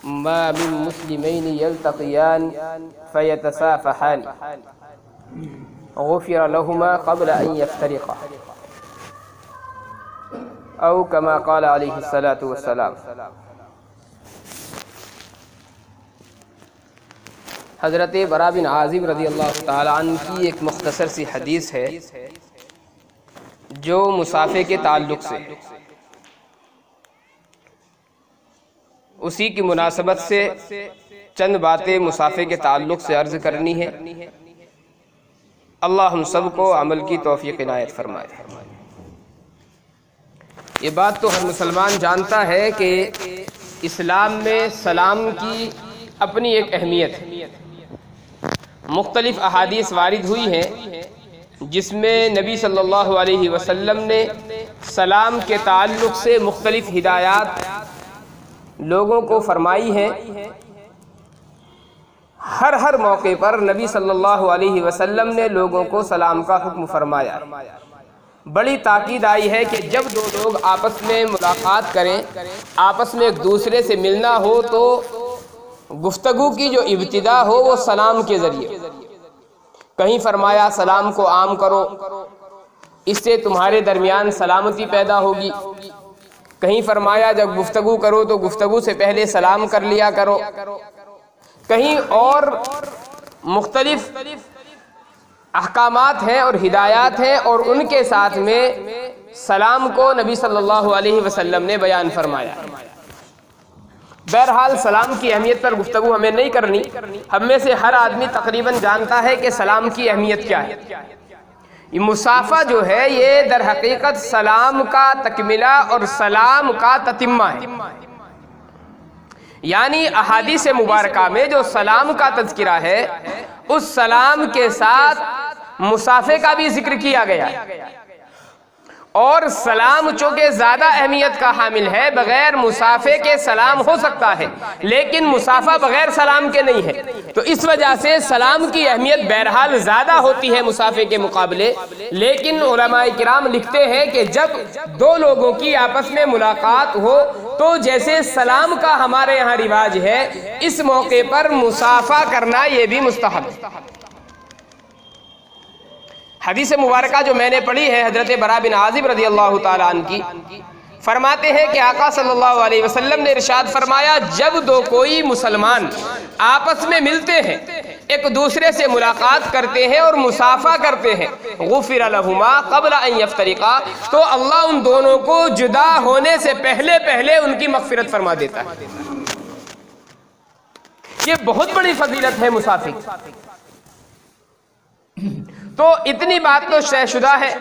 ما من مسلمين يلتقيان فيتسافحان غفر لهما قبل أن يفترقا أو كما قال عليه الصلاة والسلام۔ حضرت براء بن عازب رضی اللہ تعالیٰ عنہ کی ایک مختصر سی حدیث ہے جو مسافے کے تعلق سے، اسی کی مناسبت سے چند باتیں مسافے کے تعلق سے عرض کرنی ہے۔ اللہ ہم سب کو عمل کی توفیق عنایت فرمائے۔ یہ بات تو ہر مسلمان جانتا ہے کہ اسلام میں سلام کی اپنی ایک اہمیت ہے۔ مختلف احادیث وارد ہوئی ہیں جس میں نبی صلی اللہ علیہ وسلم نے سلام کے تعلق سے مختلف ہدایات لوگوں کو فرمائی ہیں۔ ہر موقع پر نبی صلی اللہ علیہ وسلم نے لوگوں کو سلام کا حکم فرمایا۔ بڑی تاکید آئی ہے کہ جب دو لوگ آپس میں ملاقات کریں، آپس میں ایک دوسرے سے ملنا ہو تو گفتگو کی جو ابتدا ہو وہ سلام کے ذریعے۔ کہیں فرمایا سلام کو عام کرو، اس سے تمہارے درمیان سلامتی پیدا ہوگی۔ کہیں فرمایا جب گفتگو کرو تو گفتگو سے پہلے سلام کر لیا کرو۔ کہیں اور مختلف احکامات ہیں اور ہدایات ہیں اور ان کے ساتھ میں سلام کو نبی صلی اللہ علیہ وسلم نے بیان فرمایا۔ بہرحال سلام کی اہمیت پر گفتگو ہمیں نہیں کرنی۔ ہم میں سے ہر آدمی تقریباً جانتا ہے کہ سلام کی اہمیت کیا ہے۔ یہ مصافحہ جو ہے یہ در حقیقت سلام کا تکملہ اور سلام کا تتمہ ہے۔ یعنی احادیث مبارکہ میں جو سلام کا تذکرہ ہے اس سلام کے ساتھ مصافحے کا بھی ذکر کیا گیا ہے، اور سلام چونکہ زیادہ اہمیت کا حامل ہے، بغیر مصافحے کے سلام ہو سکتا ہے لیکن مصافحہ بغیر سلام کے نہیں ہے، تو اس وجہ سے سلام کی اہمیت بہرحال زیادہ ہوتی ہے مصافحے کے مقابلے۔ لیکن علماء کرام لکھتے ہیں کہ جب دو لوگوں کی آپس میں ملاقات ہو تو جیسے سلام کا ہمارے یہاں رواج ہے، اس موقع پر مصافحہ کرنا یہ بھی مستحب ہے۔ حدیث مبارکہ جو میں نے پڑھی ہے حضرت براء بن عازب رضی اللہ تعالیٰ عنہ کی، فرماتے ہیں کہ آقا صلی اللہ علیہ وسلم نے ارشاد فرمایا جب دو کوئی مسلمان آپس میں ملتے ہیں، ایک دوسرے سے ملاقات کرتے ہیں اور مصافحہ کرتے ہیں، غفر لہما قبل ان یفترقا، تو اللہ ان دونوں کو جدا ہونے سے پہلے ان کی مغفرت فرما دیتا ہے۔ یہ بہت بڑی فضیلت ہے مصافحہ۔ تو اتنی بات تو طے شدہ ہے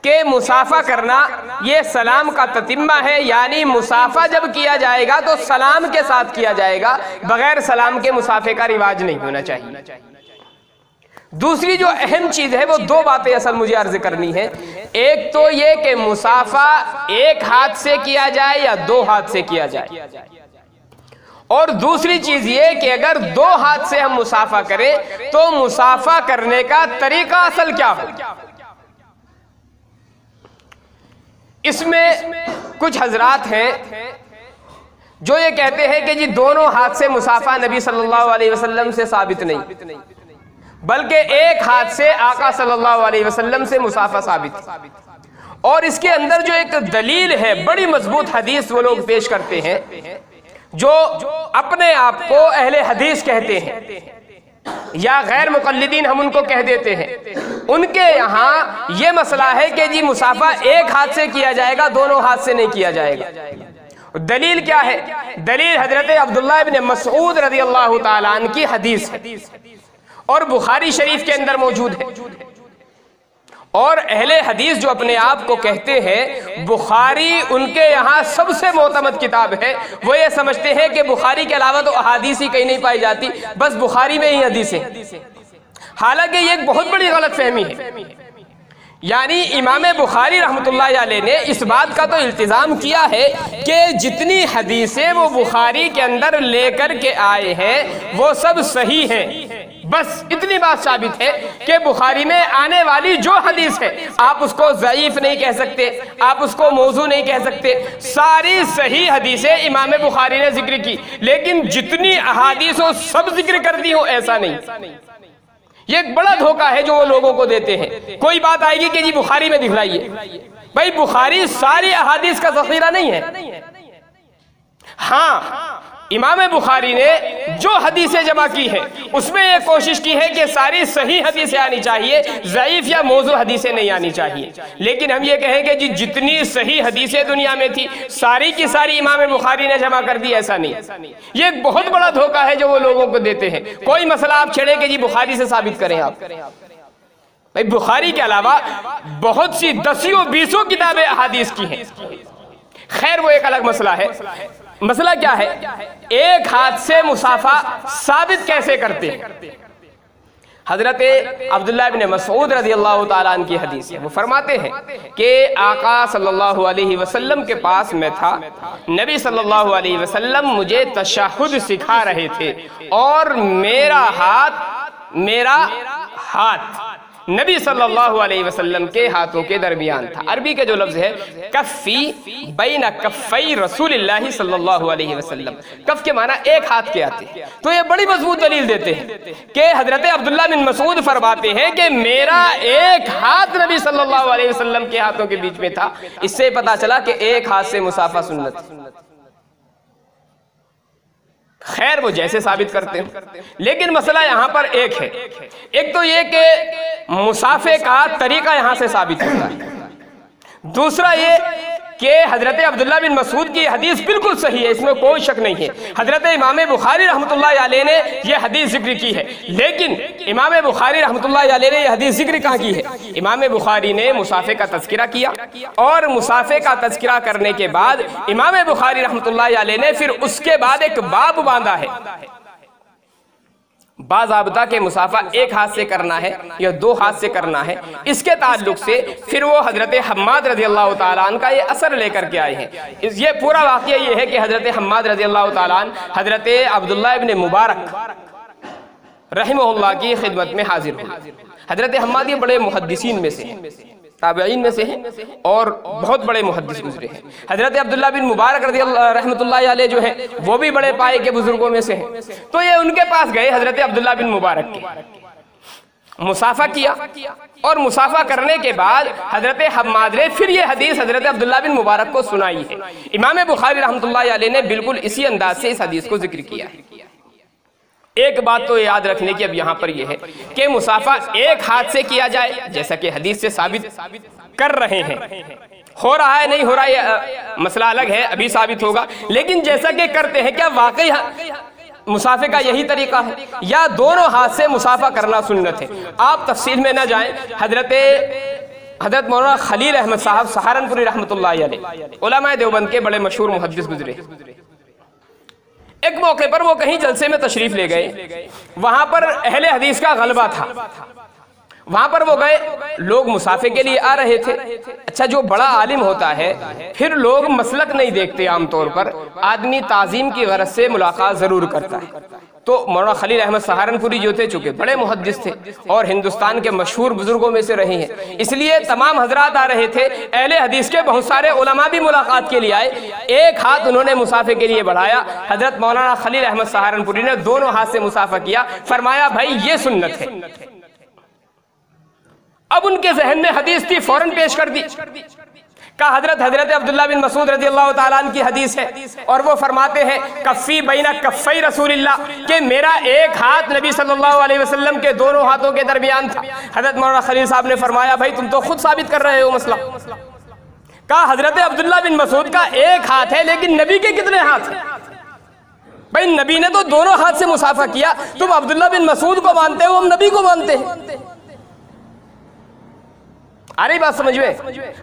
کہ مصافحہ کرنا یہ سلام کا تتمہ ہے، یعنی مصافحہ جب کیا جائے گا تو سلام کے ساتھ کیا جائے گا، بغیر سلام کے مصافحے کا رواج نہیں ہونا چاہیے۔ دوسری جو اہم چیز ہے وہ دو باتیں اصل مجھے عرض کرنی ہے۔ ایک تو یہ کہ مصافحہ ایک ہاتھ سے کیا جائے یا دو ہاتھ سے کیا جائے، اور دوسری چیز یہ کہ اگر دو ہاتھ سے ہم مصافحہ کریں تو مصافحہ کرنے کا طریقہ اصل کیا ہو۔ اس میں کچھ حضرات ہیں جو یہ کہتے ہیں کہ جی دونوں ہاتھ سے مصافحہ نبی صلی اللہ علیہ وسلم سے ثابت نہیں، بلکہ ایک ہاتھ سے آقا صلی اللہ علیہ وسلم سے مصافحہ ثابت، اور اس کے اندر جو ایک دلیل ہے، بڑی مضبوط حدیث وہ لوگ پیش کرتے ہیں جو اپنے آپ کو اہل حدیث کہتے ہیں یا غیر مقلدین ہم ان کو کہہ دیتے ہیں، ان کے یہاں یہ مسئلہ ہے کہ جی مصافحہ ایک ہاتھ سے کیا جائے گا، دونوں ہاتھ سے نہیں کیا جائے گا۔ دلیل کیا ہے؟ دلیل حضرت عبداللہ ابن مسعود رضی اللہ تعالیٰ عنہ کی حدیث ہے اور بخاری شریف کے اندر موجود ہے۔ اور اہل حدیث جو اپنے آپ کو کہتے ہیں بخاری ان کے یہاں سب سے معتمد کتاب ہے، وہ یہ سمجھتے ہیں کہ بخاری کے علاوہ تو احادیث ہی کہیں نہیں پائی جاتی، بس بخاری میں ہی حدیثیں، حالانکہ یہ ایک بہت بڑی غلط فہمی ہے۔ یعنی امام بخاری رحمۃ اللہ علیہ نے اس بات کا تو التزام کیا ہے کہ جتنی حدیثیں وہ بخاری کے اندر لے کر کے آئے ہیں وہ سب صحیح ہیں، بس اتنی بات ثابت ہے کہ بخاری میں آنے والی جو حدیث ہے آپ اس کو ضعیف نہیں کہہ سکتے، آپ اس کو موضوع نہیں کہہ سکتے، ساری صحیح حدیثیں امام بخاری نے ذکر کی، لیکن جتنی احادیث ہو سب ذکر کر دی ہو ایسا نہیں۔ یہ ایک بڑا دھوکہ ہے جو وہ لوگوں کو دیتے ہیں۔ کوئی بات آئے گی کہ جی بخاری میں دکھلائیے، بھائی بخاری ساری احادیث کا ذخیرہ نہیں ہے۔ ہاں امام بخاری نے جو حدیثیں جمع کی ہیں اس میں یہ کوشش کی ہے کہ ساری صحیح حدیثیں آنی چاہیے، ضعیف یا موضوع حدیثیں نہیں آنی چاہیے۔ لیکن ہم یہ کہیں کہ جی جتنی صحیح حدیثیں دنیا میں تھی ساری کی ساری امام بخاری نے جمع کر دی، ایسا نہیں۔ یہ ایک بہت بڑا دھوکہ ہے جو وہ لوگوں کو دیتے ہیں۔ کوئی مسئلہ آپ چھڑے کہ جی بخاری سے ثابت کریں آپ، بھائی بخاری کے علاوہ بہت سی دسیوں بیسوں کتابیں احادیث کی ہیں۔ خیر وہ ایک الگ مسئلہ ہے۔ مسئلہ کیا ہے؟ ایک ہاتھ سے مصافحہ ثابت کیسے کرتے ہیں؟ حضرت عبداللہ ابن مسعود رضی اللہ تعالیٰ عنہ کی حدیث ہے، وہ فرماتے ہیں کہ آقا صلی اللہ علیہ وسلم کے پاس میں تھا، نبی صلی اللہ علیہ وسلم مجھے تشہد سکھا رہے تھے اور میرا ہاتھ نبی صلی اللہ علیہ وسلم کے ہاتھوں کے درمیان تھا۔ عربی کا جو لفظ ہے کفی بین کفی رسول اللہ صلی اللہ علیہ وسلم، کف کے معنی ایک ہاتھ کے آتے ہیں، تو یہ بڑی مضبوط دلیل دیتے ہیں کہ حضرت عبداللہ بن مسعود فرماتے ہیں کہ میرا ایک ہاتھ نبی صلی اللہ علیہ وسلم کے ہاتھوں کے بیچ میں تھا۔ اس سے پتا چلا کہ ایک ہاتھ سے مصافحہ سنت۔ خیر وہ جیسے ثابت کرتے ہیں، لیکن مسئلہ یہاں پر ایک ہے۔ ایک تو یہ کہ مصافحے کا طریقہ یہاں سے ثابت ہوتا ہے، دوسرا یہ کہ حضرت عبداللہ بن مسعود کی حدیث بالکل صحیح ہے، اس میں کوئی شک نہیں ہے۔ حضرت امام بخاری رحمۃ اللہ علیہ نے یہ حدیث ذکر کی ہے، لیکن امام بخاری رحمۃ اللہ علیہ نے یہ حدیث ذکر کہاں کی ہے؟ امام بخاری نے مصافحے کا تذکرہ کیا، اور مصافحے کا تذکرہ کرنے کے بعد امام بخاری رحمۃ اللہ علیہ نے پھر اس کے بعد ایک باب باندھا ہے، باضابطہ کہ مصافحہ ایک ہاتھ سے کرنا ہے یا دو ہاتھ سے کرنا ہے۔ اس کے تعلق سے پھر وہ حضرت حماد رضی اللہ تعالیٰ عنہ کا یہ اثر لے کر کے آئے ہیں۔ یہ پورا واقعہ یہ ہے کہ حضرت حماد رضی اللہ تعالیٰ عنہ حضرت عبداللہ ابن مبارک رحمہ اللہ کی خدمت میں حاضر ہوئے۔ حضرت حماد یہ بڑے محدثین میں سے ہیں، تابعین میں سے ہیں، اور بہت بڑے محدث گزرے ہیں۔ حضرت عبداللہ بن مبارک رضی اللہ رحمۃ اللہ علیہ جو ہیں وہ بھی بڑے پائے کے بزرگوں میں سے ہیں۔ تو یہ ان کے پاس گئے حضرت عبداللہ بن مبارک کے، مصافحہ کیا، اور مصافحہ کرنے کے بعد حضرت حماد نے پھر یہ حدیث حضرت عبداللہ بن مبارک کو سنائی ہے۔ امام بخاری رحمۃ اللہ علیہ نے بالکل اسی انداز سے اس حدیث کو ذکر کیا ہے۔ ایک بات تو یاد رکھنے کی اب یہاں پر یہ ہے کہ مصافحہ ایک ہاتھ سے کیا جائے جیسا کہ حدیث سے ثابت کر رہے ہیں، ہو رہا ہے نہیں ہو رہا یہ مسئلہ الگ ہے، ابھی ثابت ہوگا، لیکن جیسا کہ کرتے ہیں کیا واقعی مصافحے کا یہی طریقہ ہے یا دونوں ہاتھ سے مصافحہ کرنا سنت ہے؟ آپ تفصیل میں نہ جائیں۔ حضرت مولانا خلیل احمد صاحب سہارنپوری رحمۃ اللہ علیہ علماء دیوبند کے بڑے مشہور محدث گزرے۔ ایک موقع پر وہ کہیں جلسے میں تشریف لے گئے، وہاں پر اہل حدیث کا غلبہ تھا، وہاں پر وہ گئے، لوگ مصافحے کے لیے آ رہے تھے۔ اچھا جو بڑا عالم ہوتا ہے پھر لوگ مسلک نہیں دیکھتے، عام طور پر آدمی تعظیم کی غرض سے ملاقات ضرور کرتا ہے۔ تو مولانا خلیل احمد سہارنپوری جو تھے چونکہ بڑے محدث تھے اور ہندوستان کے مشہور بزرگوں میں سے رہے ہیں، اس لیے تمام حضرات آ رہے تھے، اہل حدیث کے بہت سارے علماء بھی ملاقات کے لیے آئے۔ ایک ہاتھ انہوں نے مصافحے کے لیے بڑھایا، حضرت مولانا خلیل احمد سہارنپوری نے دونوں ہاتھ سے مصافحہ کیا، فرمایا بھائی یہ سنت ہے۔ اب ان کے ذہن میں حدیث تھی، فوراً پیش کر دی، کہا حضرت عبداللہ بن مسعود رضی اللہ تعالیٰ عنہ کی حدیث ہے، اور وہ فرماتے ہیں کفی بین کفی رسول اللہ، کہ میرا ایک ہاتھ نبی صلی اللہ علیہ وسلم کے دونوں ہاتھوں کے درمیان تھا۔ حضرت مولانا خلیل صاحب نے فرمایا بھائی تم تو خود ثابت کر رہے ہو مسئلہ۔ کہا حضرت عبداللہ بن مسعود کا ایک ہاتھ ہے لیکن نبی کے کتنے ہاتھ ہیں؟ بھائی نبی نے تو دونوں ہاتھ سے مصافحہ کیا، تم عبداللہ بن مسعود کو مانتے ہو، ہم نبی کو مانتے ہیں۔ آ رہی بات سمجھ میں؟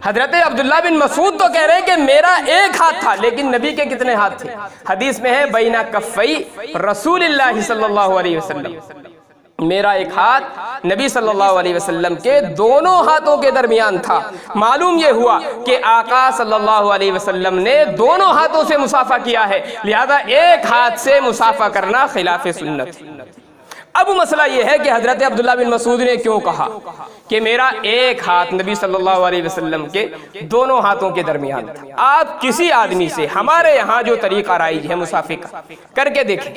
حضرت عبداللہ بن مسعود تو کہہ رہے ہیں کہ میرا ایک ہاتھ تھا لیکن نبی کے کتنے ہاتھ تھے؟ حدیث میں ہے بین کفی رسول اللہ صلی اللہ علیہ وسلم، میرا ایک ہاتھ نبی صلی اللہ علیہ وسلم کے دونوں ہاتھوں کے درمیان تھا۔ معلوم یہ ہوا کہ آقا صلی اللہ علیہ وسلم نے دونوں ہاتھوں سے مصافحہ کیا ہے، لہذا ایک ہاتھ سے مصافحہ کرنا خلاف سنت۔ اب مسئلہ یہ ہے کہ حضرت عبداللہ بن مسعود نے کیوں کہا کہ میرا ایک ہاتھ نبی صلی اللہ علیہ وسلم کے دونوں ہاتھوں کے درمیان تھا۔ آپ کسی آدمی سے ہمارے یہاں جو طریقہ رائج ہے مسافے کا کر کے دیکھیں،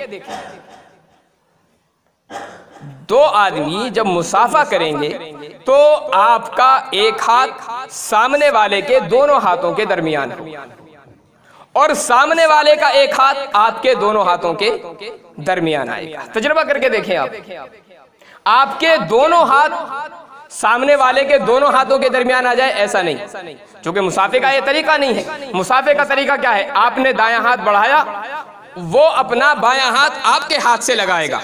دو آدمی جب مسافہ کریں گے تو آپ کا ایک ہاتھ سامنے والے کے دونوں ہاتھوں کے درمیان ہے اور سامنے والے کا ایک ہاتھ آپ کے دونوں ہاتھوں کے درمیان آئے گا۔ تجربہ کر کے دیکھیں، آپ کے دونوں ہاتھ سامنے والے کے دونوں ہاتھوں کے درمیان آ جائے، ایسا نہیں، چونکہ مسافے کا یہ طریقہ نہیں ہے۔ مسافے کا طریقہ کیا ہے؟ آپ نے دایاں ہاتھ بڑھایا، وہ اپنا بایاں ہاتھ آپ کے ہاتھ سے لگائے گا،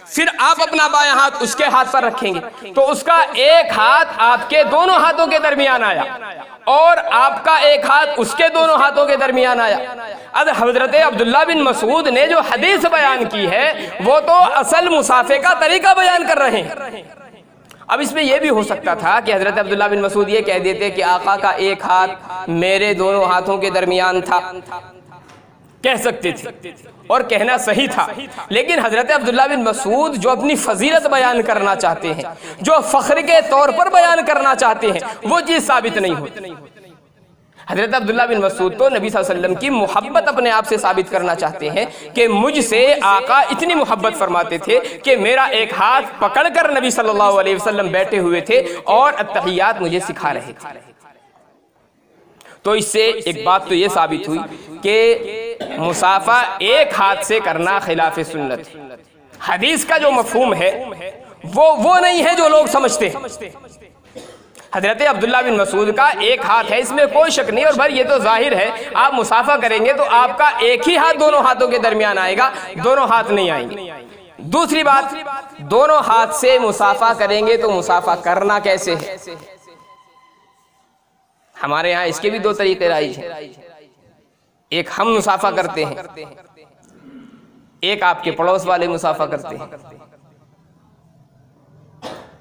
پھر آپ اپنا بایاں ہاتھ اس کے ہاتھ پر رکھیں گے تو اس کا ایک ہاتھ آپ کے دونوں ہاتھوں کے درمیان آیا اور آپ کا ایک ہاتھ اس کے دونوں ہاتھوں کے درمیان آیا۔ اب حضرت عبداللہ بن مسعود نے جو حدیث بیان کی ہے وہ تو اصل مسافے کا طریقہ بیان کر رہے ہیں۔ اب اس میں یہ بھی ہو سکتا تھا کہ حضرت عبداللہ بن مسعود یہ کہہ دیتے کہ آقا کا ایک ہاتھ میرے دونوں ہاتھوں کے درمیان تھا، کہہ سکتے تھے اور کہنا صحیح تھا، لیکن حضرت عبداللہ بن مسعود جو اپنی فضیلت بیان کرنا چاہتے ہیں، جو فخر کے طور پر بیان کرنا چاہتے ہیں، وہ چیز ثابت نہیں ہوتی۔ حضرت عبداللہ بن مسعود تو نبی صلی اللہ علیہ وسلم کی محبت اپنے آپ سے ثابت کرنا چاہتے ہیں کہ مجھ سے آقا اتنی محبت فرماتے تھے کہ میرا ایک ہاتھ پکڑ کر نبی صلی اللہ علیہ وسلم بیٹھے ہوئے تھے اور التحیات مجھے سکھا رہے تھے۔ تو اس سے ایک بات تو یہ ثابت ہوئی کہ مسافہ ایک ہاتھ سے کرنا خلاف سنت ہے۔ حدیث کا جو مفہوم ہے وہ نہیں ہے جو لوگ سمجھتے ہیں۔ حضرت عبداللہ بن مسعود کا ایک ہاتھ ہے، اس میں کوئی شک نہیں، اور بھائی یہ تو ظاہر ہے آپ مسافہ کریں گے تو آپ کا ایک ہی ہاتھ دونوں ہاتھوں کے درمیان آئے گا، دونوں ہاتھ نہیں آئیں گے۔ دوسری بات، دونوں ہاتھ سے مسافہ کریں گے تو مسافہ کرنا کیسے ہے؟ ہمارے ہاں اس کے بھی دو طریقے رائج ہیں، ایک ہم مسافہ کرتے ہیں، ایک آپ کے پڑوس والے مسافہ کرتے ہیں۔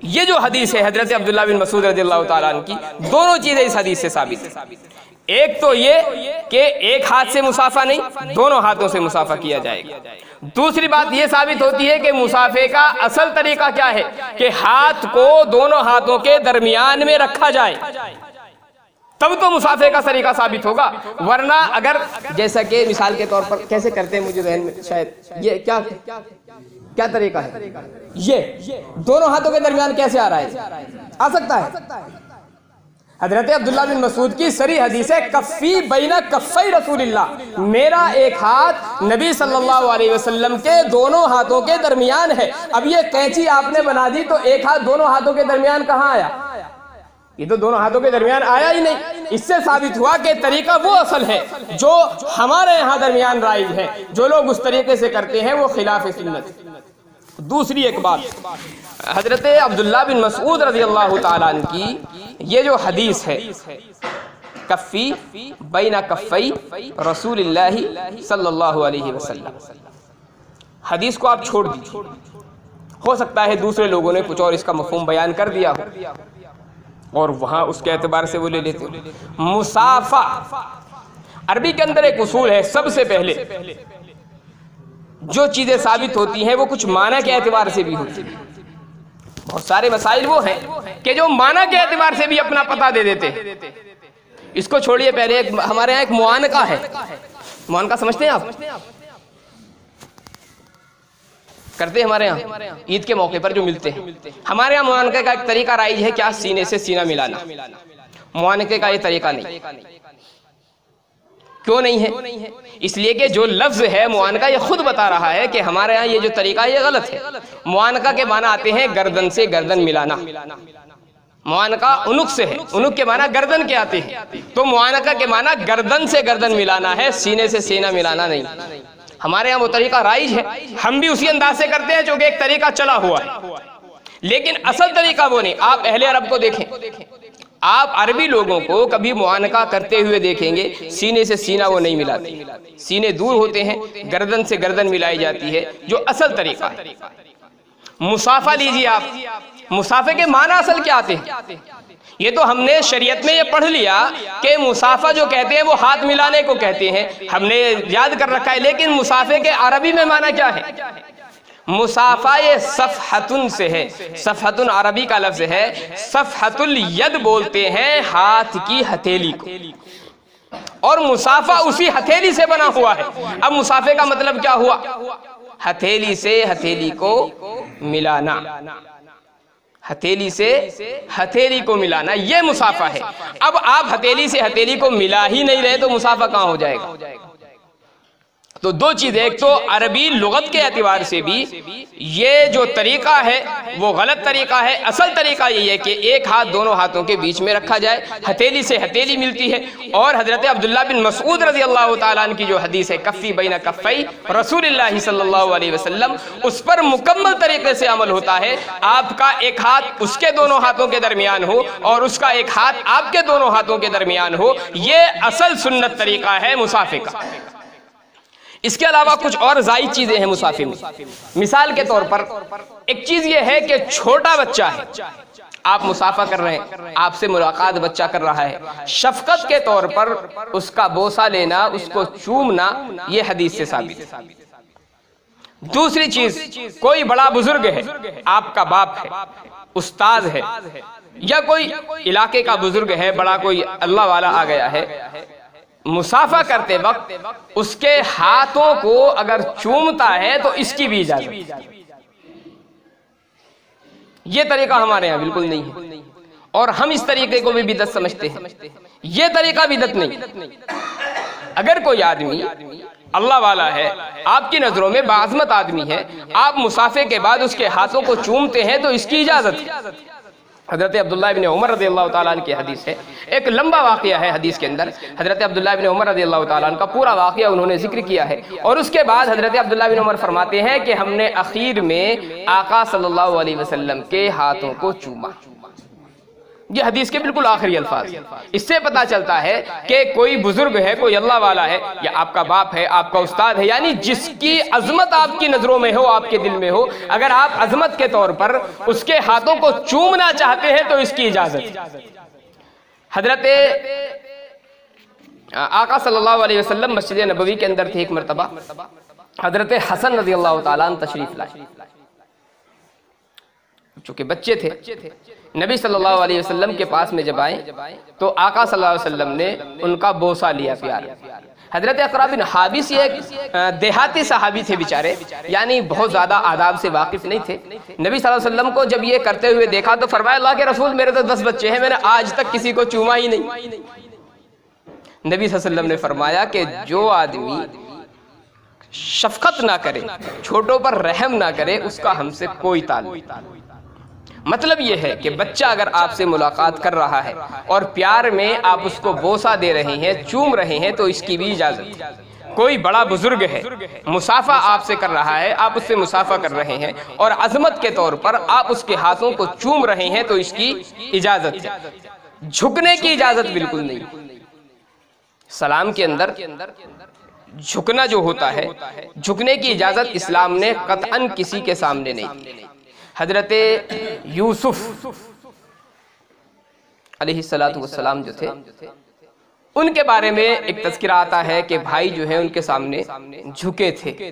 یہ جو حدیث ہے حضرت عبداللہ بن مسعود رضی اللہ تعالیٰ عنہ کی، دونوں چیزیں اس حدیث سے ثابت ہیں۔ ایک تو یہ کہ ایک ہاتھ سے مسافہ نہیں، دونوں ہاتھوں سے مسافہ کیا جائے گا۔ دوسری بات یہ ثابت ہوتی ہے کہ مسافے کا اصل طریقہ کیا ہے کہ ہاتھ کو دونوں ہاتھوں کے درمیان میں رکھا جائے، تب تو مسافے کا طریقہ ثابت ہوگا، ورنہ اگر جیسا کہ مثال کے طور پر کیسے کرتے ہیں مجھے ذہن میں شاید یہ کیا طریقہ ہے، یہ دونوں ہاتھوں کے درمیان کیسے آ رہا ہے؟ آ سکتا ہے۔ حضرت عبداللہ بن مسعود کی صریح حدیث ہے کفی بین کفی رسول اللہ، میرا ایک ہاتھ نبی صلی اللہ علیہ وسلم کے دونوں ہاتھوں کے درمیان ہے۔ اب یہ قینچی آپ نے بنا دی تو ایک ہاتھ دونوں ہاتھوں کے درمیان کہاں آیا؟ یہ تو دونوں ہاتھوں کے درمیان آیا ہی نہیں۔ اس سے ثابت ہوا کہ طریقہ وہ اصل ہے جو ہمارے یہاں درمیان رائج ہے، جو لوگ اس طریقے سے کرتے ہیں وہ خلاف سنت۔ دوسری ایک بات، حضرت عبداللہ بن مسعود رضی اللہ تعالیٰ عنہ کی یہ جو حدیث ہے کفی بین کفی رسول اللہ صلی اللہ علیہ وسلم، حدیث کو آپ چھوڑ دیجئے، ہو سکتا ہے دوسرے لوگوں نے کچھ اور اس کا مفہوم بیان کر دیا ہو اور وہاں اس کے اعتبار سے وہ لے لیتے ہو۔ مسافہ عربی کے اندر ایک اصول ہے، سب سے پہلے جو چیزیں ثابت ہوتی ہیں وہ کچھ معنی کے اعتبار سے بھی ہوتی ہیں۔ بہت سارے مسائل وہ ہیں کہ جو معنی کے اعتبار سے بھی اپنا پتہ دے دیتے ہیں۔ اس کو چھوڑیے، پہلے ہمارے یہاں ایک معانقہ ہے، معانقہ سمجھتے ہیں آپ؟ کرتے ہیں ہمارے یہاں عید کے موقع پر جو ملتے ہیں، ہمارے یہاں معانقے کا ایک طریقہ رائج ہے، کیا سینے سے سینہ ملانا۔ معانقے کا یہ طریقہ نہیں۔ کیوں نہیں ہے؟ اس لیے کہ جو لفظ ہے معانقہ یہ خود بتا رہا ہے کہ ہمارے ہاں یہ جو طریقہ ہے یہ غلط ہے۔ معانقہ کے معنی آتے ہیں گردن سے گردن ملانا، معانقہ عنق سے ہے، عنق کے معنی گردن کے آتے ہیں، تو معانقہ کے معنی گردن سے گردن ملانا ہے، سینے سے سینہ ملانا نہیں۔ ہمارے یہاں وہ طریقہ رائج ہے، ہم بھی اسی انداز سے کرتے ہیں چونکہ ایک طریقہ چلا ہوا ہے، لیکن اصل طریقہ وہ نہیں۔ آپ اہل عرب کو دیکھیں، آپ عربی لوگوں کو کبھی معانقہ کرتے ہوئے دیکھیں گے، سینے سے سینہ وہ نہیں ملاتے، سینے دور ہوتے ہیں، گردن سے گردن ملائی جاتی ہے، جو اصل طریقہ ہے۔ مسافہ لیجیے آپ، مسافے کے معنی اصل کیا آتے ہیں؟ یہ تو ہم نے شریعت میں یہ پڑھ لیا کہ مسافہ جو کہتے ہیں وہ ہاتھ ملانے کو کہتے ہیں، ہم نے یاد کر رکھا ہے، لیکن مسافے کے عربی میں معنی کیا ہے؟ مسافہ صفحتن سے ہے، صفحتن عربی کا لفظ ہے، صفحت الید بولتے ہیں ہاتھ کی ہتھیلی کو، اور مسافہ اسی ہتھیلی سے بنا ہوا ہے۔ اب مسافے کا مطلب کیا ہوا؟ ہتھیلی سے ہتھیلی کو ملانا، ہتھیلی سے ہتھیلی کو ملانا، یہ مسافہ ہے۔ اب آپ ہتھیلی سے ہتھیلی کو ملا ہی نہیں رہے تو مسافہ کہاں ہو جائے گا؟ تو دو چیزیں، ایک تو عربی لغت کے اعتبار سے بھی یہ جو طریقہ ہے وہ غلط طریقہ ہے۔ اصل طریقہ یہ ہے کہ ایک ہاتھ دونوں ہاتھوں کے بیچ میں رکھا جائے، ہتھیلی سے ہتھیلی ملتی ہے۔ اور حضرت عبداللہ بن مسعود رضی اللہ تعالیٰ عنہ کی جو حدیث ہے کفی بین کفی رسول اللہ صلی اللہ علیہ وسلم، اس پر مکمل طریقے سے عمل ہوتا ہے۔ آپ کا ایک ہاتھ اس کے دونوں ہاتھوں کے درمیان ہو اور اس کا ایک ہاتھ آپ کے دونوں ہاتھوں کے درمیان ہو، یہ اصل سنت طریقہ ہے مسافے کا۔ اس کے علاوہ کچھ اور زائد چیزیں ہیں مسافے میں۔ مثال کے طور پر ایک چیز یہ ہے کہ چھوٹا بچہ ہے، آپ مسافہ کر رہے ہیں، آپ سے ملاقات بچہ کر رہا ہے، شفقت کے طور پر اس کا بوسہ لینا، اس کو چومنا، یہ حدیث سے ثابت ہے۔ دوسری چیز، کوئی بڑا بزرگ ہے، آپ کا باپ ہے، استاد ہے، یا کوئی علاقے کا بزرگ ہے، بڑا کوئی اللہ والا آ گیا ہے، مسافہ کرتے وقت اس کے ہاتھوں کو اگر چومتا ہے تو اس کی بھی اجازت۔ یہ طریقہ ہمارے یہاں بالکل نہیں ہے، اور ہم اس طریقے کو بھی بدعت سمجھتے ہیں۔ یہ طریقہ بدعت نہیں۔ اگر کوئی آدمی اللہ والا ہے، آپ کی نظروں میں باعظمت آدمی ہے، آپ مسافے کے بعد اس کے ہاتھوں کو چومتے ہیں تو اس کی اجازت ہے۔ حضرت عبداللہ بن عمر رضی اللہ تعالیٰ عنہ کی حدیث ہے، ایک لمبا واقعہ ہے حدیث کے اندر۔ حضرت عبداللہ بن عمر رضی اللہ تعالیٰ عنہ کا پورا واقعہ انہوں نے ذکر کیا ہے، اور اس کے بعد حضرت عبداللہ بن عمر فرماتے ہیں کہ ہم نے اخیر میں آقا صلی اللہ علیہ وسلم کے ہاتھوں کو چوما۔ یہ حدیث کے بالکل آخری الفاظ ہیں۔ اس سے پتہ چلتا ہے کہ کوئی بزرگ ہے، کوئی اللہ والا ہے، یا آپ کا باپ ہے، آپ کا استاد ہے، یعنی جس کی عظمت آپ کی نظروں میں ہو، آپ کے دل میں ہو، اگر آپ عظمت کے طور پر اس کے ہاتھوں کو چومنا چاہتے ہیں تو اس کی اجازت۔ حضرت آقا صلی اللہ علیہ وسلم مسجد نبوی کے اندر تھے، ایک مرتبہ حضرت حسن رضی اللہ تعالیٰ عنہ تشریف لائے، چونکہ بچے تھے۔ نبی صلی اللہ علیہ وسلم کے پاس میں جب آئے تو آقا صلی اللہ علیہ وسلم نے ان کا بوسہ لیا پیار۔ حضرت اقرا بن حابس یہ ایک دیہاتی صحابی تھے بیچارے، یعنی بہت زیادہ آداب سے واقف نہیں تھے۔ نبی صلی اللہ علیہ وسلم کو جب یہ کرتے ہوئے دیکھا تو فرمایا، اللہ کے رسول میرے تو 10 بچے ہیں، میں نے آج تک کسی کو چوما ہی نہیں۔ نبی صلی اللہ علیہ وسلم نے فرمایا کہ جو آدمی شفقت نہ کرے، چھوٹوں پر رحم نہ کرے، اس کا ہم سے کوئی تعلق۔ مطلب یہ ہے کہ بچہ اگر آپ سے ملاقات کر رہا ہے اور پیار میں آپ اس کو بوسہ دے رہے ہیں، چوم رہے ہیں، تو اس کی بھی اجازت۔ کوئی بڑا بزرگ ہے، مسافہ آپ سے کر رہا ہے، آپ اس سے مسافہ کر رہے ہیں، اور عظمت کے طور پر آپ اس کے ہاتھوں کو چوم رہے ہیں تو اس کی اجازت ہے۔ جھکنے کی اجازت بالکل نہیں۔ سلام کے اندر جھکنا جو ہوتا ہے، جھکنے کی اجازت اسلام نے قطعاً کسی کے سامنے نہیں دی۔ حضرت یوسف علیہ السلام جو تھے، ان کے بارے میں ایک تذکرہ آتا ہے کہ بھائی جو ہیں ان کے سامنے جھکے تھے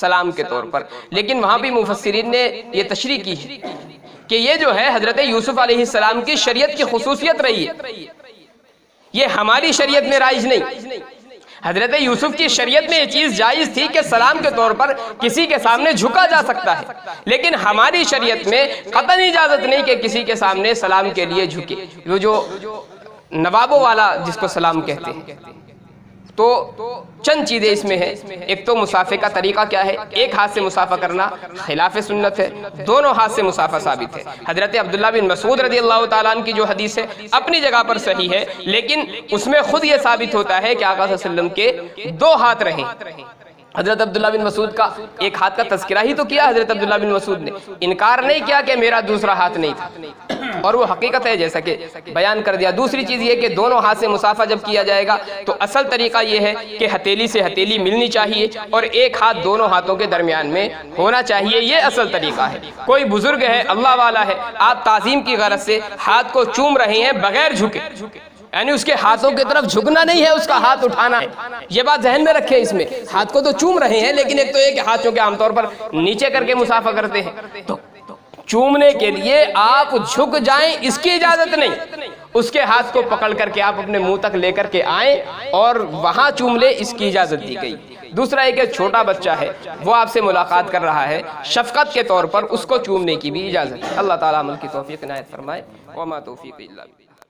سلام کے طور پر، لیکن وہاں بھی مفسرین نے یہ تشریح کی ہے کہ یہ جو ہے حضرت یوسف علیہ السلام کی شریعت کی خصوصیت رہی ہے، یہ ہماری شریعت میں رائج نہیں۔ حضرت یوسف کی شریعت میں یہ چیز جائز تھی کہ سلام کے طور پر کسی کے سامنے جھکا جا سکتا ہے، لیکن ہماری شریعت میں قطعاً اجازت نہیں کہ کسی کے سامنے سلام کے لیے جھکے۔ وہ جو نوابوں والا جس کو سلام کہتے ہیں، تو چند چیزیں اس میں ہیں۔ ایک تو مسافے کا طریقہ کیا ہے، ایک ہاتھ سے مسافہ کرنا خلاف سنت ہے، دونوں ہاتھ سے مسافہ ثابت ہے۔ حضرت عبداللہ بن مسعود رضی اللہ تعالیٰ عنہ کی جو حدیث ہے اپنی جگہ پر صحیح ہے، لیکن اس میں خود یہ ثابت ہوتا ہے کہ آقا صلی اللہ علیہ وسلم کے 2 ہاتھ رہیں۔ حضرت عبداللہ بن مسعود کا ایک ہاتھ کا تذکرہ ہی تو کیا حضرت عبداللہ بن مسعود نے، انکار نہیں کیا کہ میرا دوسرا ہاتھ نہیں تھا، اور وہ حقیقت ہے جیسا کہ بیان کر دیا۔ دوسری چیز یہ کہ دونوں ہاتھ سے مسافہ جب کیا جائے گا تو اصل طریقہ یہ ہے کہ ہتھیلی سے ہتھیلی ملنی چاہیے اور ایک ہاتھ دونوں ہاتھوں کے درمیان میں ہونا چاہیے، یہ اصل طریقہ ہے۔ کوئی بزرگ ہے، اللہ والا ہے، آپ تعظیم کی غرض سے ہاتھ کو چوم رہے ہیں بغیر جھکے، یعنی اس کے ہاتھوں کی طرف جھکنا نہیں ہے، اس کا ہاتھ اٹھانا ہے۔ یہ بات ذہن میں رکھے، اس میں ہاتھ کو تو چوم رہے ہیں، لیکن ایک تو یہ کہ ہاتھوں کے عام طور پر نیچے کر کے مصافحہ کرتے ہیں، تو چومنے کے لیے آپ جھک جائیں اس کی اجازت نہیں، اس کے ہاتھ کو پکڑ کر کے آپ اپنے منہ تک لے کر کے آئیں اور وہاں چوم لے، اس کی اجازت دی گئی۔ دوسرا ایک چھوٹا بچہ ہے، وہ آپ سے ملاقات کر رہا ہے، شفقت کے طور پر اس کو چومنے کی بھی اجازت ہے۔ اللہ تعالیٰ عمل کی توفیق عنایت فرمائے۔ وما توفیق الا باللہ۔